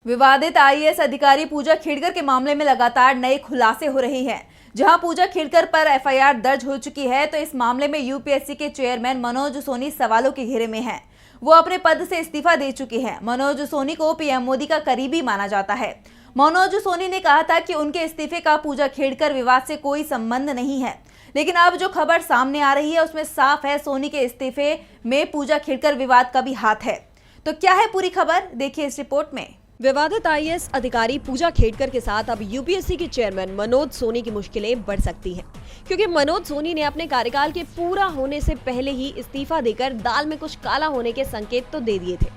विवादित आईएएस अधिकारी पूजा खेड़कर के मामले में लगातार नए खुलासे हो रहे हैं। जहां पूजा खेड़कर पर एफआईआर दर्ज हो चुकी है, तो इस मामले में यूपीएससी के चेयरमैन मनोज सोनी सवालों के घेरे में हैं। वो अपने पद से इस्तीफा दे चुके हैं। मनोज सोनी को पीएम मोदी का करीबी माना जाता है। मनोज सोनी ने कहा था कि उनके इस्तीफे का पूजा खेड़कर विवाद से कोई संबंध नहीं है, लेकिन अब जो खबर सामने आ रही है उसमें साफ है सोनी के इस्तीफे में पूजा खेड़कर विवाद का भी हाथ है। तो क्या है पूरी खबर, देखिए इस रिपोर्ट में। विवादित आईएएस अधिकारी पूजा खेड़कर के साथ अब यूपीएससी के चेयरमैन मनोज सोनी की मुश्किलें बढ़ सकती हैं, क्योंकि मनोज सोनी ने अपने कार्यकाल के पूरा होने से पहले ही इस्तीफा देकर दाल में कुछ काला होने के संकेत तो दे दिए थे।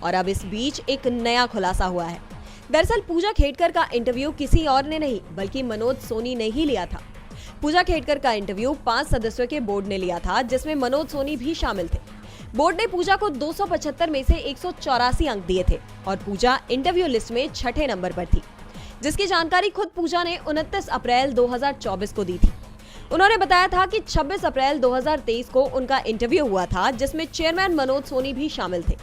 और अब इस बीच एक नया खुलासा हुआ है। दरअसल पूजा खेड़कर का इंटरव्यू किसी और ने नहीं बल्कि मनोज सोनी ने ही लिया था। पूजा खेड़कर का इंटरव्यू 5 सदस्यों के बोर्ड ने लिया था, जिसमें मनोज सोनी भी शामिल थे। बोर्ड ने पूजा को 275 में से 184 अंक दिए थे और पूजा इंटरव्यू लिस्ट में 6ठे नंबर पर थी, जिसकी जानकारी खुद पूजा ने 29 अप्रैल 2024 को दी थी। उन्होंने बताया था कि 26 अप्रैल 2023 को उनका इंटरव्यू हुआ था, जिसमें चेयरमैन मनोज सोनी भी शामिल थे।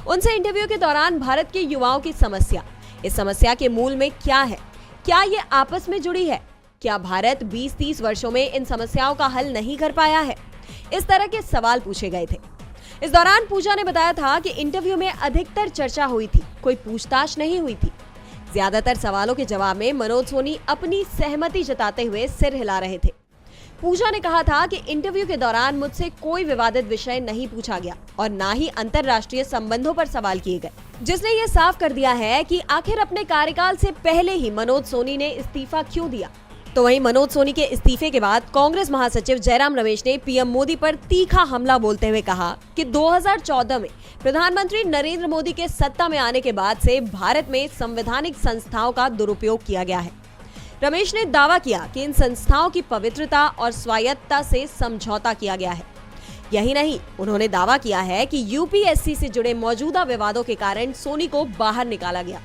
उनसे इंटरव्यू के दौरान भारत के युवाओं की समस्या, इस समस्या के मूल में क्या है, क्या ये आपस में जुड़ी है, क्या भारत 20-30 वर्षों में इन समस्याओं का हल नहीं कर पाया है, इस तरह के सवाल पूछे गए थे। इस दौरान पूजा ने बताया था कि इंटरव्यू में अधिकतर चर्चा हुई थी, कोई पूछताछ नहीं हुई थी। ज्यादातर सवालों के जवाब में मनोज सोनी अपनी सहमति जताते हुए सिर हिला रहे थे। पूजा ने कहा था कि इंटरव्यू के दौरान मुझसे कोई विवादित विषय नहीं पूछा गया और ना ही अंतर्राष्ट्रीय संबंधों पर सवाल किए गए, जिसने ये साफ कर दिया है कि आखिर अपने कार्यकाल से पहले ही मनोज सोनी ने इस्तीफा क्यों दिया। तो वहीं मनोज सोनी के इस्तीफे के बाद कांग्रेस महासचिव जयराम रमेश ने पीएम मोदी पर तीखा हमला बोलते हुए कहा कि 2014 में प्रधानमंत्री नरेंद्र मोदी के सत्ता में आने के बाद से भारत में संवैधानिक संस्थाओं का दुरुपयोग किया गया है। रमेश ने दावा किया कि इन संस्थाओं की पवित्रता और स्वायत्तता से समझौता किया गया है। यही नहीं, उन्होंने दावा किया है कि यूपीएससी से जुड़े मौजूदा विवादों के कारण सोनी को बाहर निकाला गया।